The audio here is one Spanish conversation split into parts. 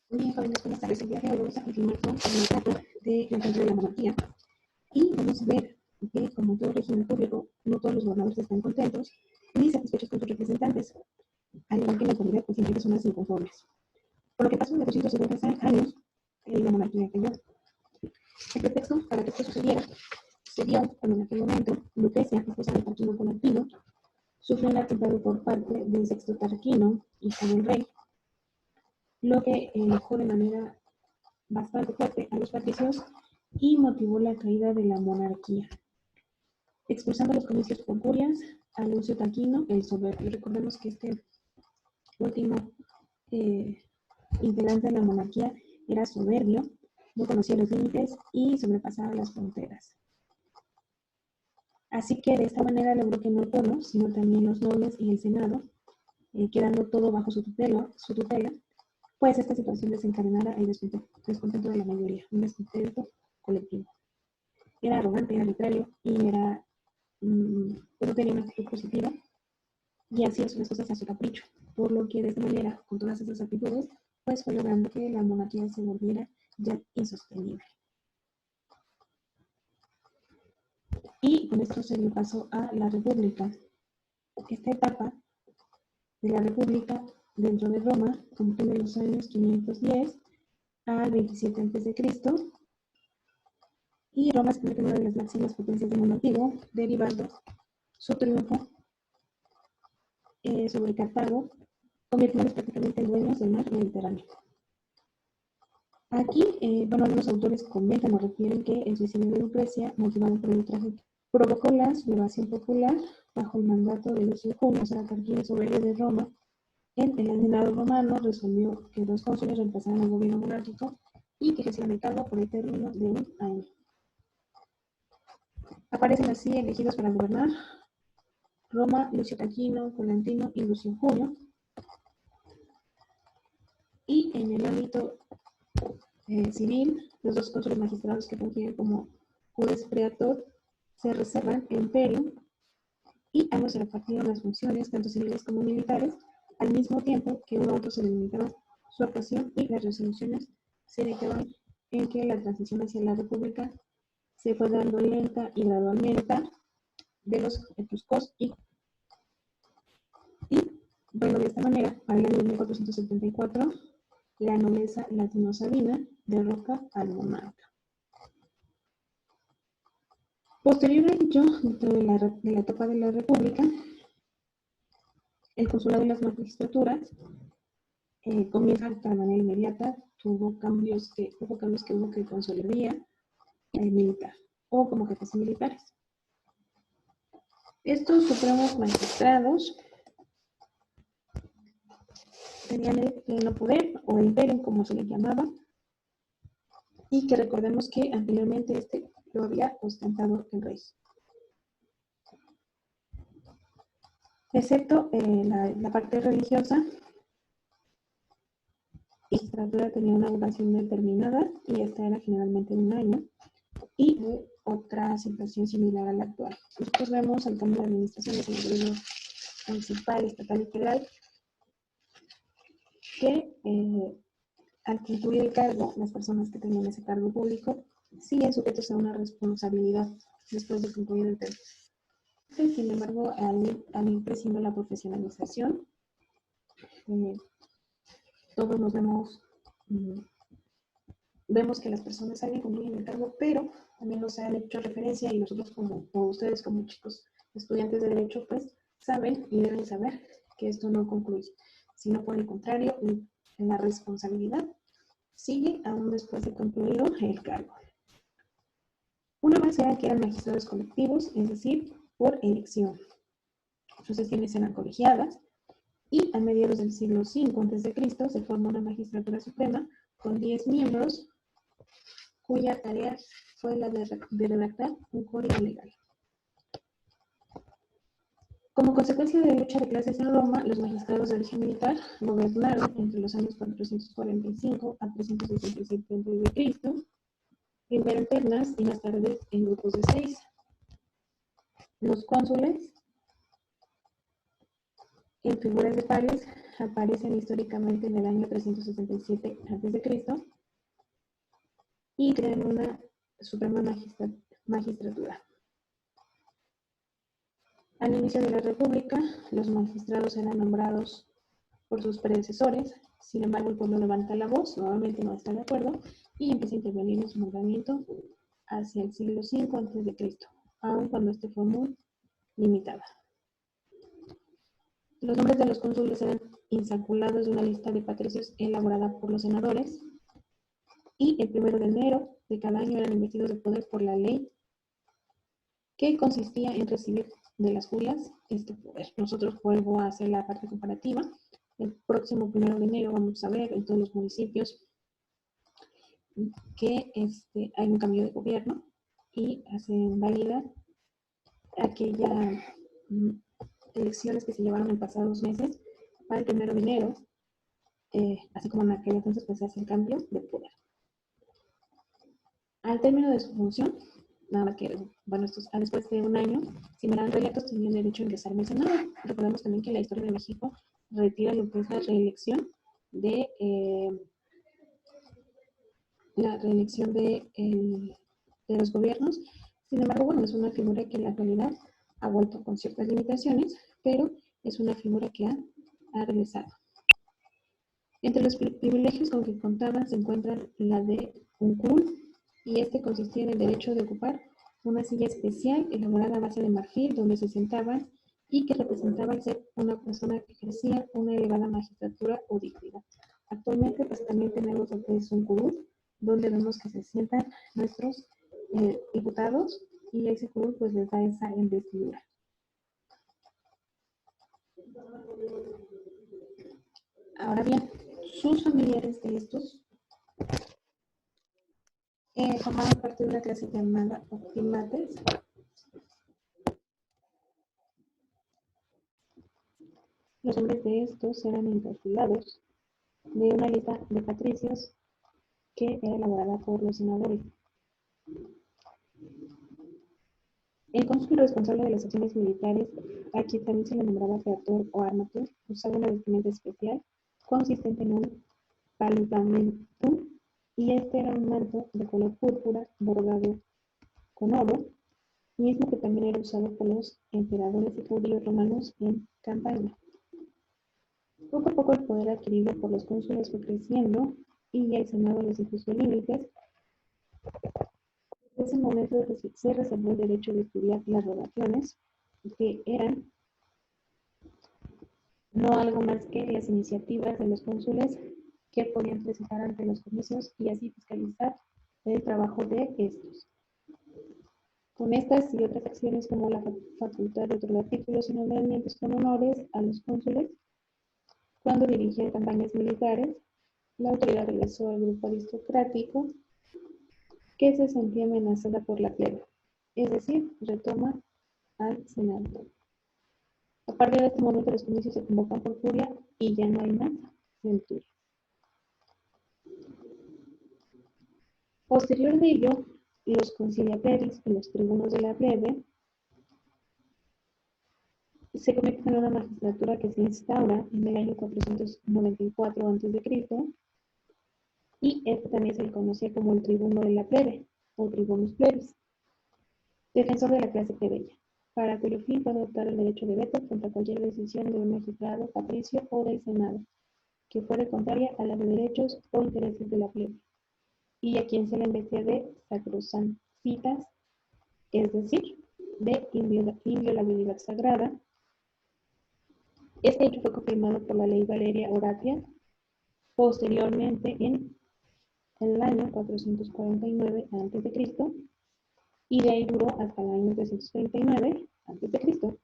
Bien, jóvenes, buenas tardes. El día de hoy vamos a continuar con el relato del encuentro de la monarquía. Y vamos a ver que, como en todo régimen público, no todos los gobernadores están contentos ni satisfechos con sus representantes. Al igual que en la actualidad, pues siempre hay personas inconformes. Por lo que pasó de 250 años, la monarquía cayó. El pretexto para que esto sucediera se dio cuando en aquel momento Lucrecia, esposa de Tarquino Colantino, sufrió un atentado por parte del Sexto Tarquino, hijo del rey, lo que enojó de manera bastante fuerte a los patricios y motivó la caída de la monarquía, expulsando los comicios por curias a Lucio Tarquino, el soberbio. Recordemos que este último integrante de la monarquía era soberbio, no conocía los límites y sobrepasaba las fronteras. Así que de esta manera logró que no el pueblo, sino también los nobles y el senado, quedando todo bajo su tutela, pues esta situación desencadenara el descontento de la mayoría, un descontento colectivo. Era arrogante, era arbitrario y pues no tenía una actitud positiva y hacía las cosas a su capricho, por lo que de esta manera, con todas esas actitudes, pues fue logrando que la monarquía se volviera ya insostenible. Y con esto se le pasó a la república. Esta etapa de la república dentro de Roma comprende los años 510 al 27 a.C. y Roma se convierte en una de las máximas potencias del mundo antiguo, derivando su triunfo sobre Cartago, convirtiéndose prácticamente en dueños del mar Mediterráneo. Aquí, algunos autores comentan o refieren que el suicidio de Lucrecia, motivado por el ultraje, provocó la sublevación popular bajo el mandato de Lucio Junio, Tarquino soberbio de Roma. El Senado romano resolvió que 2 cónsules reemplazaran al gobierno monárquico y que ejercieran el cargo por el término de 1 año. Aparecen así elegidos para gobernar Roma, Lucio Tarquino, Colantino y Lucio Junio. Y en el ámbito civil, los 2 cónsules magistrados que fungían como juez praetor se reservan el imperio y ambos se repartieron las funciones, tanto civiles como militares, al mismo tiempo que uno a otro se limitaban su actuación y las resoluciones se dedicaban en que la transición hacia la república se fue dando lenta y gradualmente de los etruscos y bueno, de esta manera, para el año 1474, la nobleza latino-sabina derroca al monarca. Posterior a ello, dentro de la etapa de la República, el consulado y las magistraturas comienzan de manera inmediata, hubo cambios que hubo que consolidar militar o como jefes militares. Estos supremos magistrados tenían el pleno poder o el imperio, como se le llamaba, y que recordemos que anteriormente lo había ostentado el rey. Excepto la parte religiosa, la magistratura tenía una duración determinada y esta era generalmente de 1 año y de otra situación similar a la actual. Nosotros vemos el cambio de administraciones en el gobierno municipal, estatal y federal que al concluir el cargo, las personas que tenían ese cargo público siguen sujetos a una responsabilidad después de concluir el término. Sin embargo, al ir creciendo la profesionalización, todos nos vemos que las personas salen, concluyen el cargo, pero también nos han hecho referencia y nosotros o ustedes como chicos estudiantes de derecho, pues saben y deben saber que esto no concluye, sino por el contrario, la responsabilidad sigue aún después de concluido el cargo. Una más era que eran magistrados colectivos, es decir, por elección. Sus sesiones eran colegiadas y a mediados del siglo V a.C. se formó una magistratura suprema con 10 miembros cuya tarea fue la de redactar un código legal. Como consecuencia de la lucha de clases en Roma, los magistrados de origen militar gobernaron entre los años 445 a 367 a.C., primero en ternas y más tarde en grupos de 6. Los cónsules en figuras de pares aparecen históricamente en el año 367 a.C. y crean una suprema magistratura. Al inicio de la República, los magistrados eran nombrados por sus predecesores. Sin embargo, el pueblo levanta la voz, nuevamente no está de acuerdo, y empieza a intervenir en su nombramiento hacia el siglo V a.C., aun cuando este fue muy limitada. Los nombres de los cónsules eran insaculados de una lista de patricios elaborada por los senadores, y el 1 de enero de cada año eran investidos de poder por la ley, que consistía en recibir de las julias este poder. Nosotros vuelvo a hacer la parte comparativa. El próximo 1 de enero vamos a ver en todos los municipios que hay un cambio de gobierno y hacen válida aquellas elecciones que se llevaron en pasados meses para el 1 de enero, así como en aquel entonces pues se hace el cambio de poder. Al término de su función, nada más que, bueno, estos, después de un año, si me dan reelectos, tenían derecho a ingresar en el Senado. Recordemos también que la historia de México retira lo que es la reelección de los gobiernos. Sin embargo, bueno, es una figura que en la actualidad ha vuelto con ciertas limitaciones, pero es una figura que ha regresado. Entre los privilegios con que contaban se encuentran la de un curul, y este consistía en el derecho de ocupar una silla especial elaborada a base de marfil donde se sentaban y que representaba el ser una persona que ejercía una elevada magistratura o dignidad. Actualmente pues también tenemos lo que es un curul, donde vemos que se sientan nuestros diputados, y ese curul pues les da esa investidura. Ahora bien, sus familiares de estos formaban parte de una clase llamada optimates. Los nombres de estos eran encapsulados de una lista de patricios que era elaborada por los senadores. El cónsul responsable de las acciones militares, a quien también se le nombraba praetor o armatur, usaba una vestimenta especial consistente en un paludamentum, y este era un manto de color púrpura bordado con oro, mismo que también era usado por los emperadores y judíos romanos en campaña. Poco a poco el poder adquirido por los cónsules fue creciendo y el Senado les impuso límites. En ese momento se reservó el derecho de estudiar las rogaciones, que eran no algo más que las iniciativas de los cónsules que podían presentar ante los comicios y así fiscalizar el trabajo de estos. Con estas y otras acciones, como la facultad de otorgar títulos y nombramientos con honores a los cónsules cuando dirigían campañas militares, la autoridad regresó al grupo aristocrático que se sentía amenazada por la plebe, es decir, retoma al Senado. A partir de este momento los comicios se convocan por curia y ya no hay más centurias. Posterior de ello, los conciliaperis y los tribunos de la plebe se convierten en una magistratura que se instaura en el año 494 a.C. y este también se le conocía como el tribuno de la plebe o tribunus plebis, defensor de la clase plebeya, para cuyo fin puede adoptar el derecho de veto contra cualquier decisión de un magistrado, patricio o del Senado que fuere contraria a la de derechos o intereses de la plebe, y a quien se le investiga de sacrosanctitas, es decir, de inviolabilidad sagrada. Este hecho fue confirmado por la ley Valeria Horatia posteriormente en el año 449 a.C. y de ahí duró hasta el año 339 a.C.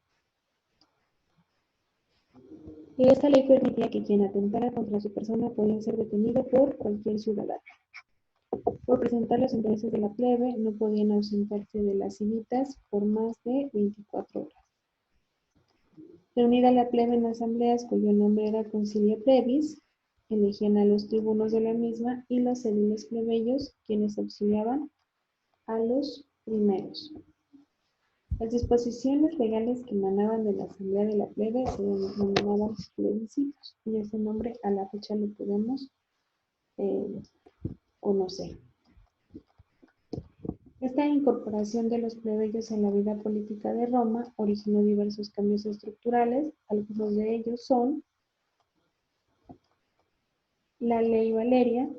Y esta ley permitía que quien atentara contra su persona podía ser detenido por cualquier ciudadano. Por presentar los intereses de la plebe, no podían ausentarse de las civitas por más de 24 horas. Reunida la plebe en asambleas cuyo nombre era concilia plebis, elegían a los tribunos de la misma y los ediles plebeyos, quienes auxiliaban a los primeros. Las disposiciones legales que emanaban de la asamblea de la plebe se denominaban plebiscitos, y ese nombre a la fecha lo podemos conocer. Esta incorporación de los plebeyos en la vida política de Roma originó diversos cambios estructurales. Algunos de ellos son la ley Valeria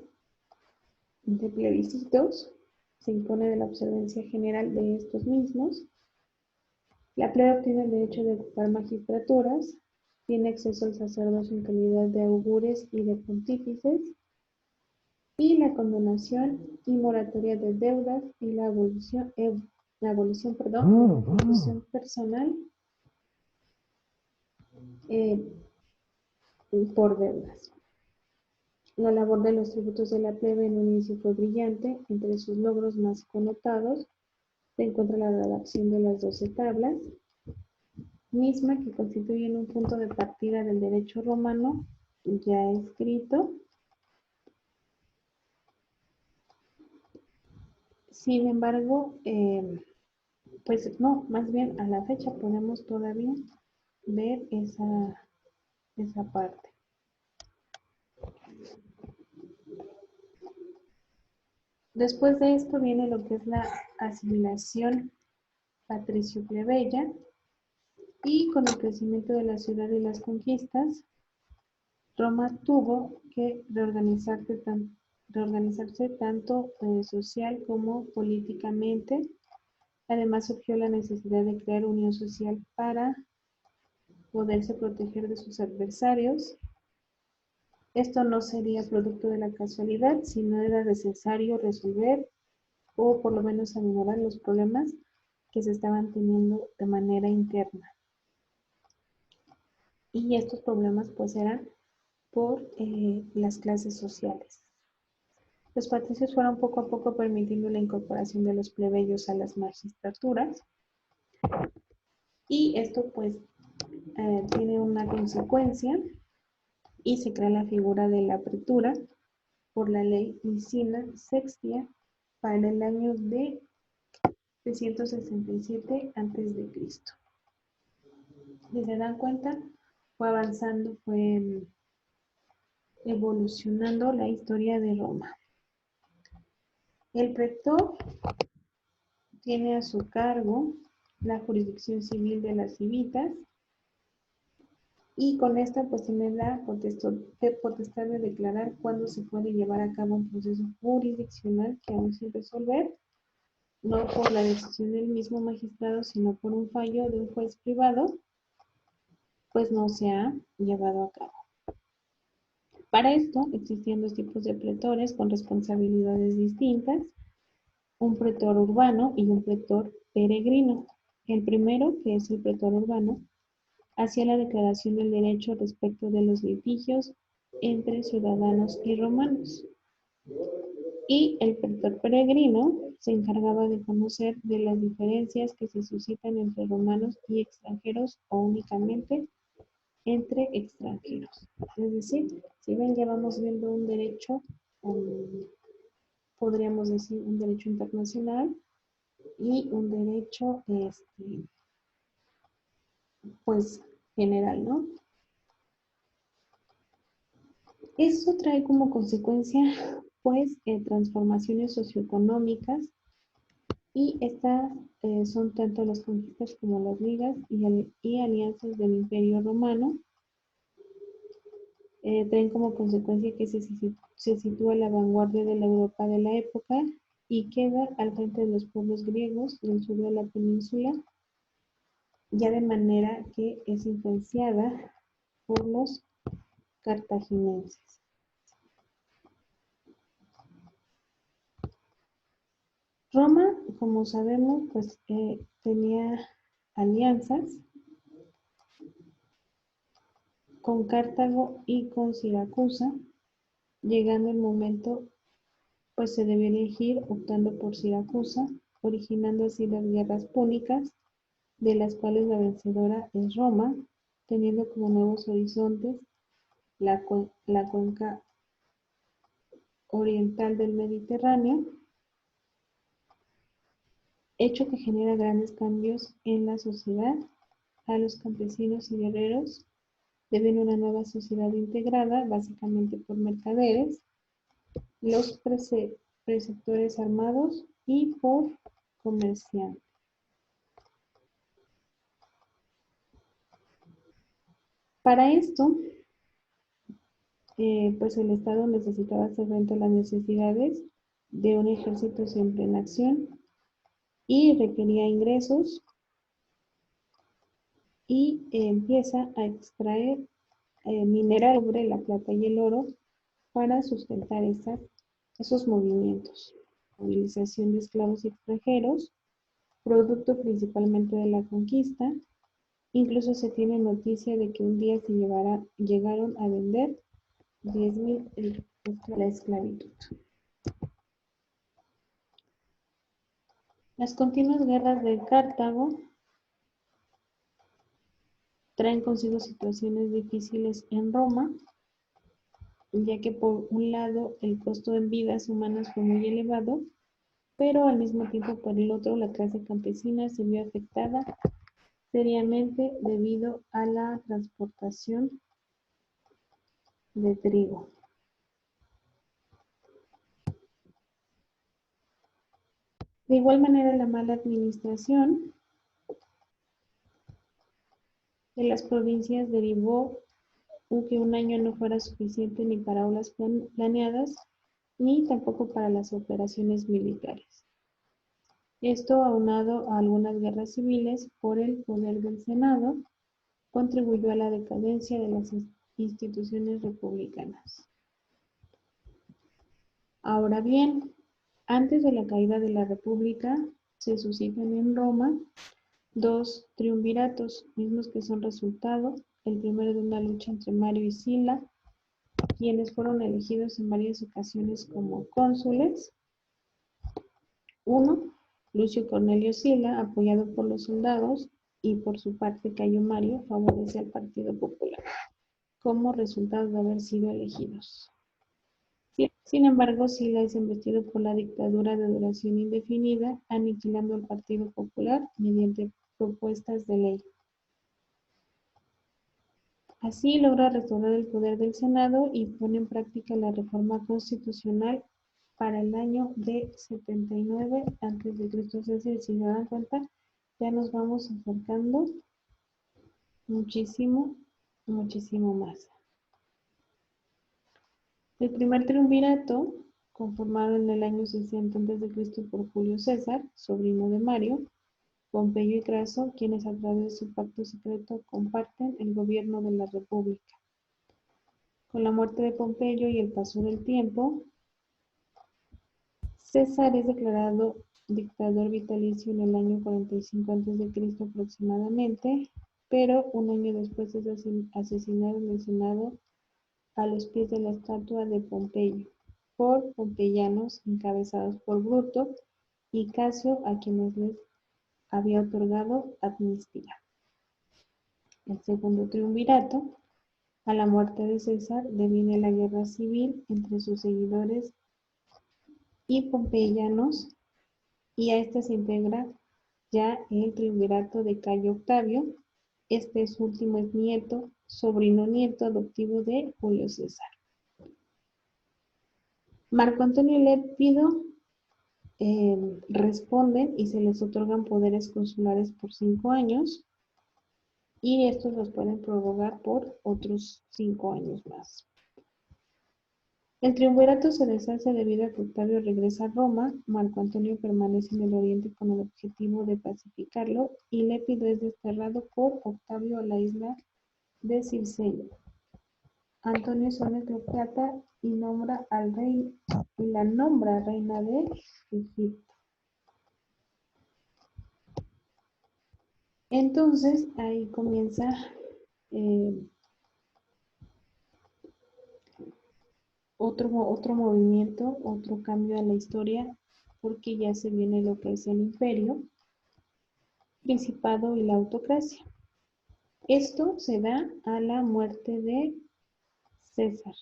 de plebiscitos, se impone de la observancia general de estos mismos. La plebe obtiene el derecho de ocupar magistraturas, tiene acceso al sacerdocio en calidad de augures y de pontífices, y la condonación y moratoria de deudas y la abolición personal por deudas. La labor de los tributos de la plebe en un inicio fue brillante. Entre sus logros más connotados se encuentra la redacción de las 12 tablas, misma que constituyen un punto de partida del derecho romano ya escrito. Sin embargo, pues no, más bien a la fecha podemos todavía ver esa parte. Después de esto viene lo que es la asimilación patricio-plebeya, y con el crecimiento de la ciudad y las conquistas, Roma tuvo que reorganizarse tanto social como políticamente. Además surgió la necesidad de crear unión social para poderse proteger de sus adversarios. Esto no sería producto de la casualidad, sino era necesario resolver o por lo menos aminorar los problemas que se estaban teniendo de manera interna. Y estos problemas pues eran por las clases sociales. Los patricios fueron poco a poco permitiendo la incorporación de los plebeyos a las magistraturas, y esto pues tiene una consecuencia, y se crea la figura de la pretura por la ley Licina Sextia para el año de 367 a.C. Si se dan cuenta, fue avanzando, fue evolucionando la historia de Roma. El pretor tiene a su cargo la jurisdicción civil de las civitas, y con esta pues tiene la potestad de declarar cuándo se puede llevar a cabo un proceso jurisdiccional que aún sin resolver, no por la decisión del mismo magistrado, sino por un fallo de un juez privado, pues no se ha llevado a cabo. Para esto existían dos tipos de pretores con responsabilidades distintas: un pretor urbano y un pretor peregrino. El primero, que es el pretor urbano, hacía la declaración del derecho respecto de los litigios entre ciudadanos y romanos. Y el pretor peregrino se encargaba de conocer de las diferencias que se suscitan entre romanos y extranjeros, o únicamente entre extranjeros. Es decir, si ven, ya vamos viendo un derecho, podríamos decir un derecho internacional y un derecho pues general, ¿no? Eso trae como consecuencia pues transformaciones socioeconómicas, y estas son tanto las conquistas como las ligas y alianzas del Imperio Romano. Traen como consecuencia que se sitúa a la vanguardia de la Europa de la época y queda al frente de los pueblos griegos del sur de la península, ya de manera que es influenciada por los cartagineses. Roma, como sabemos, pues tenía alianzas con Cartago y con Siracusa. Llegando el momento, pues se debió elegir optando por Siracusa, originando así las guerras púnicas, de las cuales la vencedora es Roma, teniendo como nuevos horizontes la cuenca oriental del Mediterráneo, hecho que genera grandes cambios en la sociedad. A los campesinos y guerreros deben una nueva sociedad integrada básicamente por mercaderes, los preceptores armados y por comerciantes. Para esto, pues el Estado necesitaba hacer frente a las necesidades de un ejército siempre en acción y requería ingresos y empieza a extraer mineral sobre la plata y el oro para sustentar esos movimientos. Movilización de esclavos extranjeros, producto principalmente de la conquista. Incluso se tiene noticia de que un día llegaron a vender 10,000 la esclavitud. Las continuas guerras de Cartago traen consigo situaciones difíciles en Roma, ya que por un lado el costo en vidas humanas fue muy elevado, pero al mismo tiempo por el otro la clase campesina se vio afectada seriamente debido a la transportación de trigo. De igual manera, la mala administración de las provincias derivó en que un año no fuera suficiente ni para olas planeadas, ni tampoco para las operaciones militares. Esto, aunado a algunas guerras civiles por el poder del Senado, contribuyó a la decadencia de las instituciones republicanas. Ahora bien, antes de la caída de la República, se suscitan en Roma dos triunviratos, mismos que son resultado, el primero de una lucha entre Mario y Sila, quienes fueron elegidos en varias ocasiones como cónsules. Uno, Lucio Cornelio Sila, apoyado por los soldados, y por su parte Cayo Mario favorece al Partido Popular, como resultado de haber sido elegidos. Sin embargo, Sila es embestido por la dictadura de duración indefinida, aniquilando al Partido Popular mediante propuestas de ley. Así logra restaurar el poder del Senado y pone en práctica la reforma constitucional para el año de 79 a.C. Es decir, si se dan cuenta, ya nos vamos acercando muchísimo, muchísimo más. El primer triunvirato, conformado en el año 60 a.C. por Julio César, sobrino de Mario, Pompeyo y Craso, quienes a través de su pacto secreto comparten el gobierno de la República. Con la muerte de Pompeyo y el paso del tiempo, César es declarado dictador vitalicio en el año 45 a.C. aproximadamente, pero un año después es asesinado en el Senado a los pies de la estatua de Pompeyo por pompeyanos encabezados por Bruto y Casio, a quienes les había otorgado amnistía. El segundo triunvirato, a la muerte de César, deviene la guerra civil entre sus seguidores y pompeyanos, y a esta se integra ya el triunvirato de Cayo Octavio. Este es su último nieto, sobrino nieto adoptivo de Julio César. Marco Antonio y Lépido responden y se les otorgan poderes consulares por 5 años, y estos los pueden prorrogar por otros 5 años más. El triunvirato se deshace debido a que Octavio regresa a Roma, Marco Antonio permanece en el oriente con el objetivo de pacificarlo, y Lépido es desterrado por Octavio a la isla de Circeio. Antonio Sones lo trata y la nombra reina de Egipto. Entonces ahí comienza otro movimiento, otro cambio a la historia, porque ya se viene lo que es el imperio, principado y la autocracia. Esto se da a la muerte de César.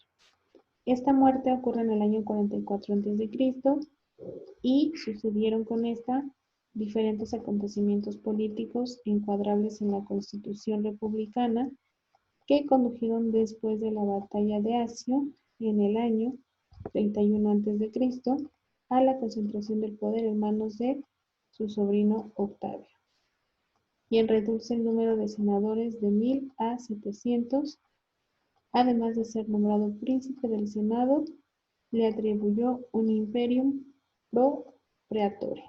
Esta muerte ocurre en el año 44 a.C. y sucedieron con esta diferentes acontecimientos políticos encuadrables en la Constitución republicana que condujeron después de la batalla de Accio en el año 31 a.C. a la concentración del poder en manos de su sobrino Octavio, quien reduce el número de senadores de 1000 a 700, además de ser nombrado príncipe del Senado, le atribuyó un imperium pro praetore.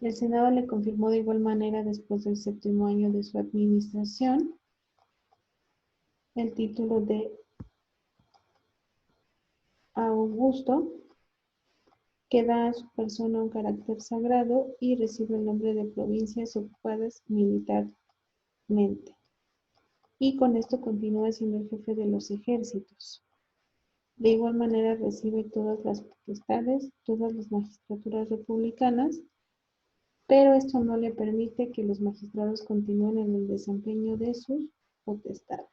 El Senado le confirmó de igual manera, después del 7º año de su administración, el título de Augusto, que da a su persona un carácter sagrado y recibe el nombre de provincias ocupadas militarmente. Y con esto continúa siendo el jefe de los ejércitos. De igual manera recibe todas las potestades, todas las magistraturas republicanas, pero esto no le permite que los magistrados continúen en el desempeño de sus potestades.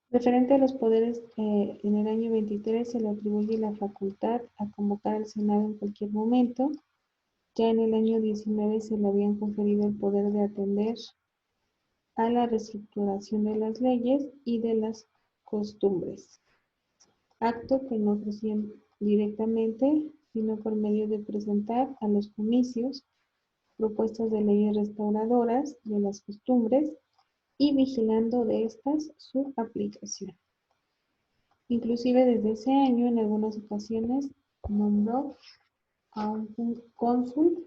Referente a los poderes, en el año 23 se le atribuye la facultad a convocar al Senado en cualquier momento. Ya en el año 19 se le habían conferido el poder de atender a la reestructuración de las leyes y de las costumbres, acto que no ofrecían directamente, sino por medio de presentar a los comicios propuestas de leyes restauradoras de las costumbres y vigilando de estas su aplicación. Inclusive desde ese año, en algunas ocasiones, nombró a un cónsul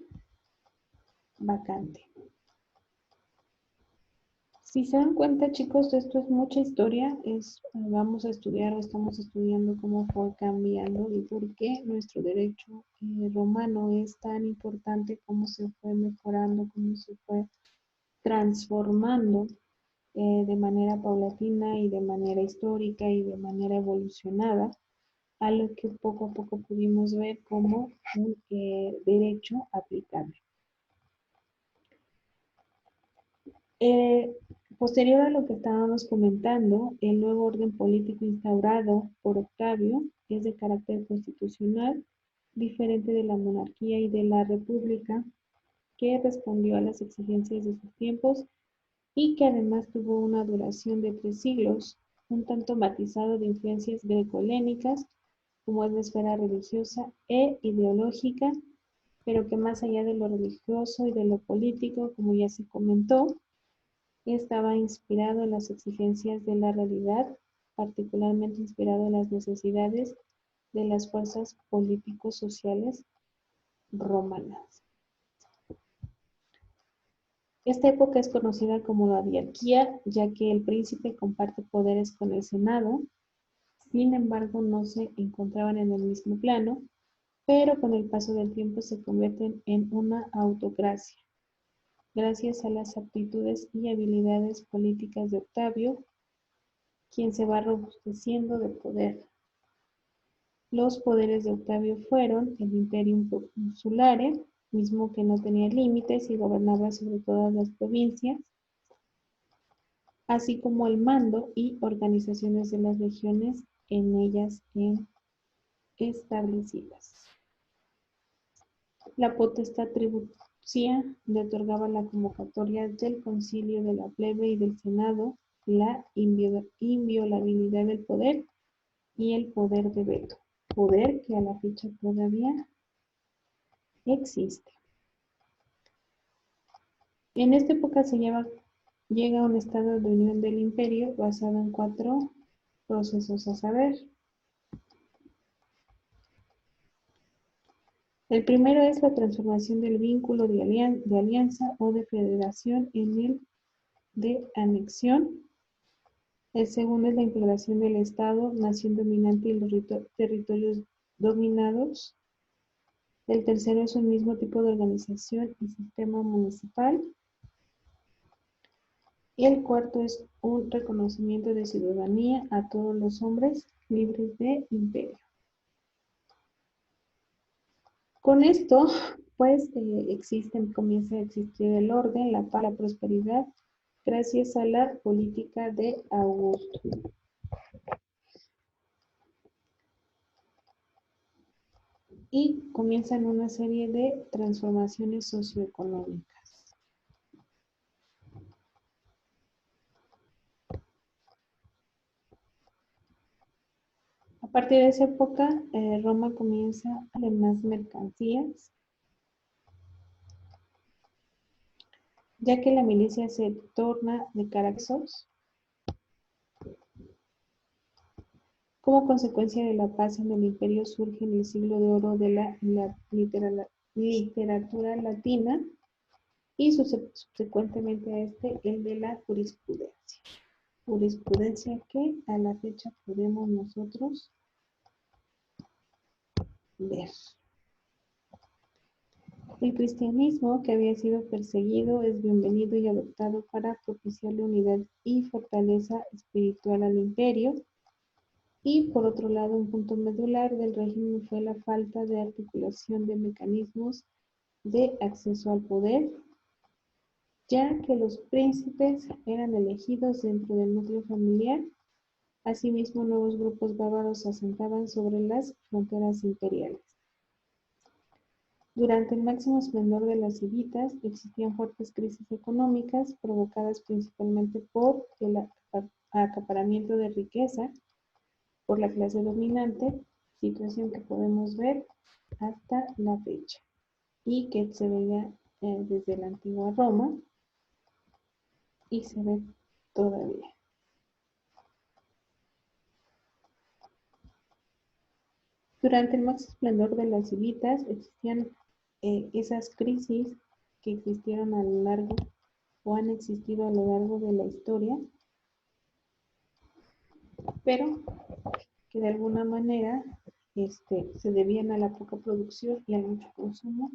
vacante. Si se dan cuenta, chicos, esto es mucha historia. Vamos a estudiar o estamos estudiando cómo fue cambiando y por qué nuestro derecho romano es tan importante, cómo se fue mejorando, cómo se fue transformando de manera paulatina y de manera histórica y de manera evolucionada a lo que poco a poco pudimos ver como un derecho aplicable. Posterior a lo que estábamos comentando, el nuevo orden político instaurado por Octavio es de carácter constitucional, diferente de la monarquía y de la república, que respondió a las exigencias de sus tiempos y que además tuvo una duración de 3 siglos, un tanto matizado de influencias greco-helénicas, como es la esfera religiosa e ideológica, pero que más allá de lo religioso y de lo político, como ya se comentó, estaba inspirado en las exigencias de la realidad, particularmente inspirado en las necesidades de las fuerzas político-sociales romanas. Esta época es conocida como la diarquía, ya que el príncipe comparte poderes con el Senado, sin embargo no se encontraban en el mismo plano, pero con el paso del tiempo se convierten en una autocracia, gracias a las aptitudes y habilidades políticas de Octavio, quien se va robusteciendo de poder. Los poderes de Octavio fueron el Imperium Consulare, mismo que no tenía límites y gobernaba sobre todas las provincias, así como el mando y organizaciones de las legiones en ellas establecidas. La potestad tribucia le otorgaba la convocatoria del concilio de la plebe y del senado, la inviolabilidad del poder y el poder de veto, poder que a la fecha todavía existe. En esta época se llega a un estado de unión del imperio basado en 4 procesos a saber. El primero es la transformación del vínculo de alianza o de federación en el de anexión. El segundo es la integración del Estado, nación dominante y los territorios dominados. El tercero es un mismo tipo de organización y sistema municipal. Y el cuarto es un reconocimiento de ciudadanía a todos los hombres libres de imperio. Con esto, pues, comienza a existir el orden, la paz, la prosperidad, gracias a la política de Augusto. y comienzan una serie de transformaciones socioeconómicas. A partir de esa época, Roma comienza a tener más mercancías, ya que la milicia se torna de caracteres. Como consecuencia de la paz en el imperio surge en el siglo de oro de la literatura latina y subsecuentemente a este el de la jurisprudencia. Jurisprudencia que a la fecha podemos nosotros ver. El cristianismo, que había sido perseguido, es bienvenido y adoptado para propiciarle unidad y fortaleza espiritual al imperio. Y por otro lado, un punto medular del régimen fue la falta de articulación de mecanismos de acceso al poder, ya que los príncipes eran elegidos dentro del núcleo familiar. Asimismo, nuevos grupos bárbaros se asentaban sobre las fronteras imperiales. Durante el máximo esplendor de las civitas, existían fuertes crisis económicas provocadas principalmente por el acaparamiento de riqueza por la clase dominante, situación que podemos ver hasta la fecha y que se veía desde la antigua Roma y se ve todavía. Durante el máximo esplendor de las civitas existían esas crisis que existieron a lo largo o han existido a lo largo de la historia, pero que de alguna manera se debían a la poca producción y al mucho consumo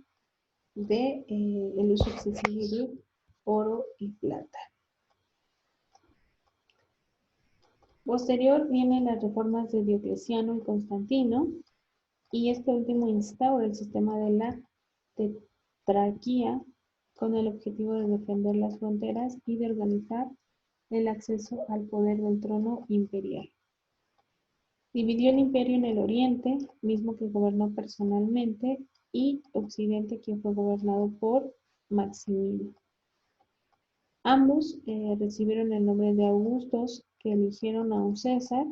de el uso excesivo de oro y plata. Posterior vienen las reformas de Diocleciano y Constantino, y este último instaura el sistema de la tetrarquía con el objetivo de defender las fronteras y de organizar el acceso al poder del trono imperial. Dividió el imperio en el oriente, mismo que gobernó personalmente, y occidente, quien fue gobernado por Maximino. Ambos recibieron el nombre de Augustos, que eligieron a un César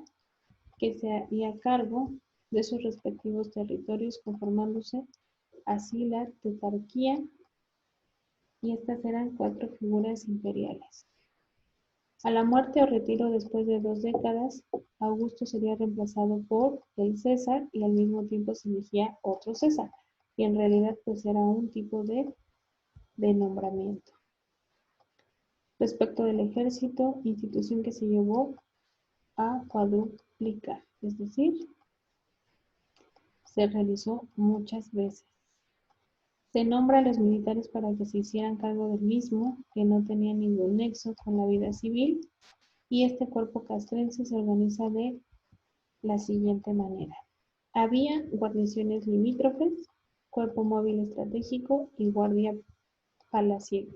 que se haría cargo de sus respectivos territorios, conformándose así la tetrarquía, y estas eran 4 figuras imperiales. A la muerte o retiro después de 2 décadas, Augusto sería reemplazado por el César y al mismo tiempo se elegía otro César, y en realidad pues era un tipo de nombramiento. Respecto del ejército, institución que se llevó a cuadruplicar, es decir, se realizó muchas veces. Se nombra a los militares para que se hicieran cargo del mismo, que no tenía ningún nexo con la vida civil, y este cuerpo castrense se organiza de la siguiente manera. Había guarniciones limítrofes, cuerpo móvil estratégico y guardia palaciega.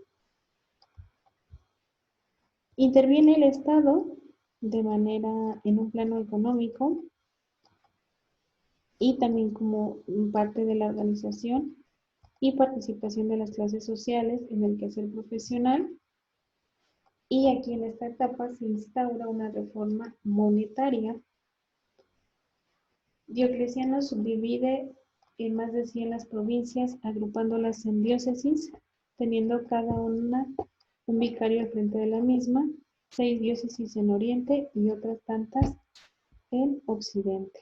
Interviene el Estado de manera en un plano económico y también como parte de la organización y participación de las clases sociales en el quehacer profesional. Y aquí en esta etapa se instaura una reforma monetaria. Diocleciano subdivide en más de 100 las provincias, agrupándolas en diócesis, teniendo cada una un vicario al frente de la misma, 6 diócesis en Oriente y otras tantas en Occidente.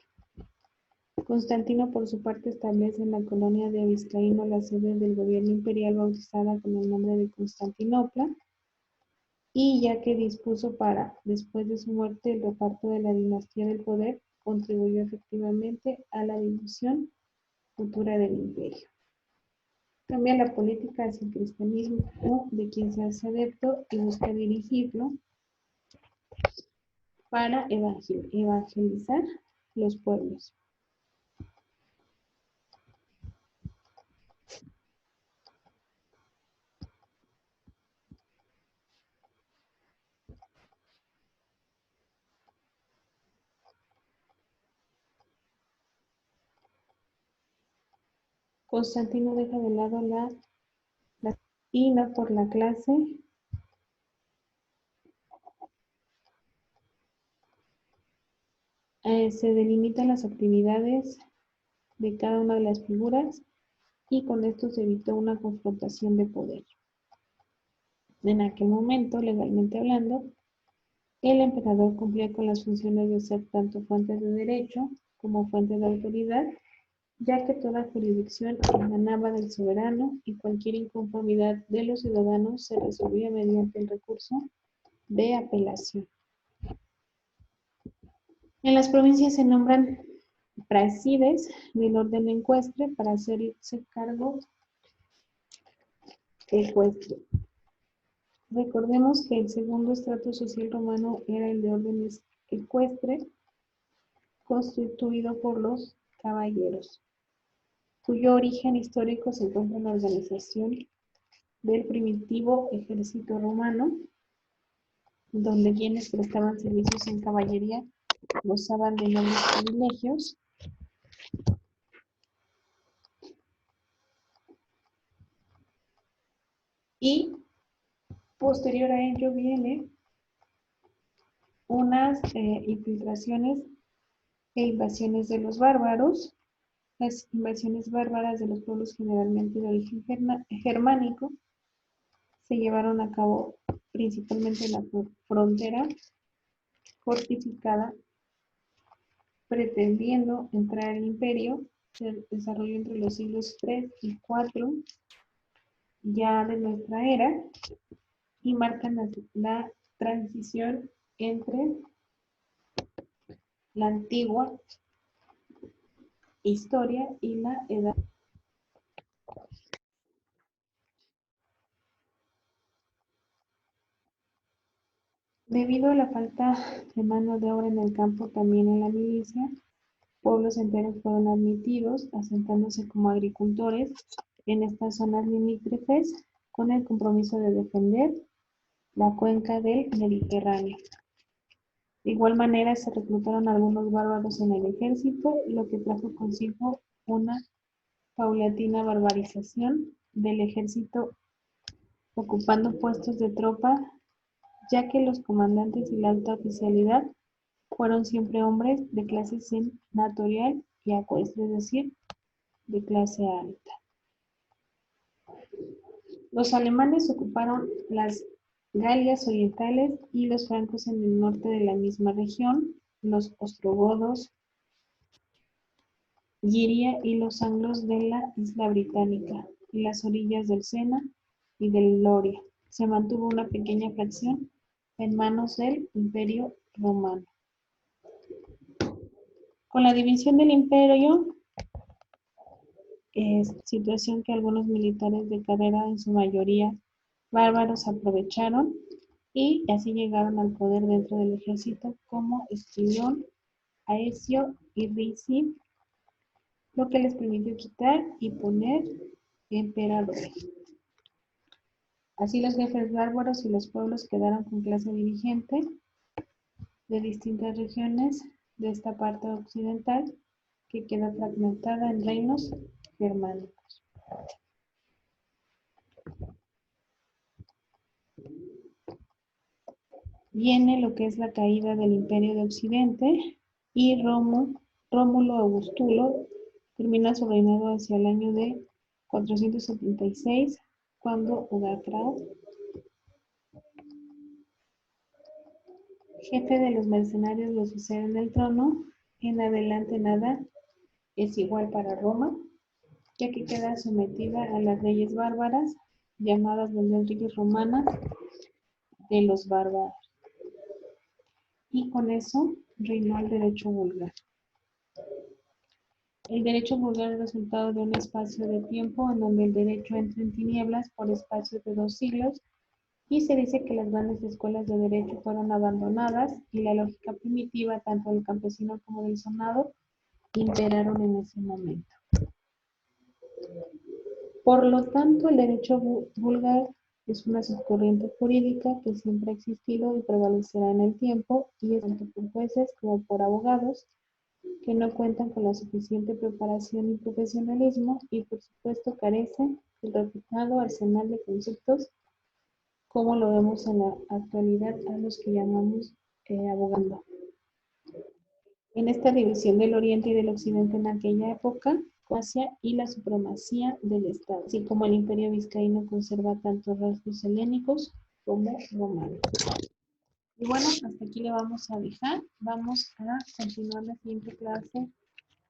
Constantino, por su parte, establece en la colonia de Vizcaíno la sede del gobierno imperial bautizada con el nombre de Constantinopla, y ya que dispuso para, después de su muerte, el reparto de la dinastía del poder, contribuyó efectivamente a la difusión futura del imperio. Cambia la política hacia el cristianismo de quien se hace adepto y busca dirigirlo para evangelizar los pueblos. Constantino deja de lado y no por la clase, se delimitan las actividades de cada una de las figuras y con esto se evitó una confrontación de poder. En aquel momento, legalmente hablando, el emperador cumplía con las funciones de ser tanto fuente de derecho como fuente de autoridad, ya que toda jurisdicción emanaba del soberano y cualquier inconformidad de los ciudadanos se resolvía mediante el recurso de apelación. En las provincias se nombran praesides del orden ecuestre para hacerse cargo ecuestre. Recordemos que el segundo estrato social romano era el de orden ecuestre, constituido por los caballeros, cuyo origen histórico se encuentra en la organización del primitivo ejército romano, donde quienes prestaban servicios en caballería gozaban de nobles privilegios y posterior a ello viene unas infiltraciones e invasiones de los bárbaros. Las invasiones bárbaras de los pueblos generalmente de origen germánico se llevaron a cabo principalmente en la frontera fortificada, pretendiendo entrar al imperio. Se desarrolló entre los siglos III y IV ya de nuestra era y marcan la transición entre la antigua historia y la edad. Debido a la falta de mano de obra en el campo, también en la milicia, pueblos enteros fueron admitidos, asentándose como agricultores en estas zonas limítrofes con el compromiso de defender la cuenca del Mediterráneo. De igual manera, se reclutaron algunos bárbaros en el ejército, lo que trajo consigo una paulatina barbarización del ejército, ocupando puestos de tropa, ya que los comandantes y la alta oficialidad fueron siempre hombres de clase senatorial y ecuestre, es decir, de clase alta. Los alemanes ocuparon las Galias orientales y los francos en el norte de la misma región, los ostrogodos, Giria y los anglos de la isla británica, y las orillas del Sena y del Loira. Se mantuvo una pequeña fracción en manos del Imperio Romano. Con la división del imperio, situación que algunos militares de carrera, en su mayoría bárbaros, aprovecharon y así llegaron al poder dentro del ejército como Escipión, Aecio y Risi, lo que les permitió quitar y poner emperadores. Así los jefes bárbaros y los pueblos quedaron con clase dirigente de distintas regiones de esta parte occidental que quedó fragmentada en reinos germánicos. Viene lo que es la caída del Imperio de Occidente y Rómulo Augustulo termina su reinado hacia el año de 476, cuando Ugarkrao, jefe de los mercenarios, lo sucede en el trono. En adelante nada es igual para Roma, ya que queda sometida a las leyes bárbaras, llamadas las leyes romanas de los bárbaros. Y con eso reinó el derecho vulgar. El derecho vulgar es resultado de un espacio de tiempo en donde el derecho entra en tinieblas por espacios de 2 siglos y se dice que las grandes escuelas de derecho fueron abandonadas y la lógica primitiva, tanto del campesino como del sonado, imperaron en ese momento. Por lo tanto, el derecho vulgar es una subcorriente jurídica que siempre ha existido y prevalecerá en el tiempo, y es tanto por jueces como por abogados, que no cuentan con la suficiente preparación y profesionalismo y por supuesto carecen del refutado arsenal de conceptos como lo vemos en la actualidad a los que llamamos abogando. En esta división del Oriente y del Occidente en aquella época, Asia y la supremacía del Estado, así como el Imperio Vizcaíno conserva tanto rasgos helénicos como romanos. Y bueno, hasta aquí le vamos a dejar. Vamos a continuar la siguiente clase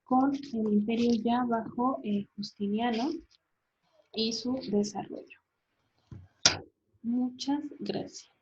con el imperio ya bajo Justiniano y su desarrollo. Muchas gracias.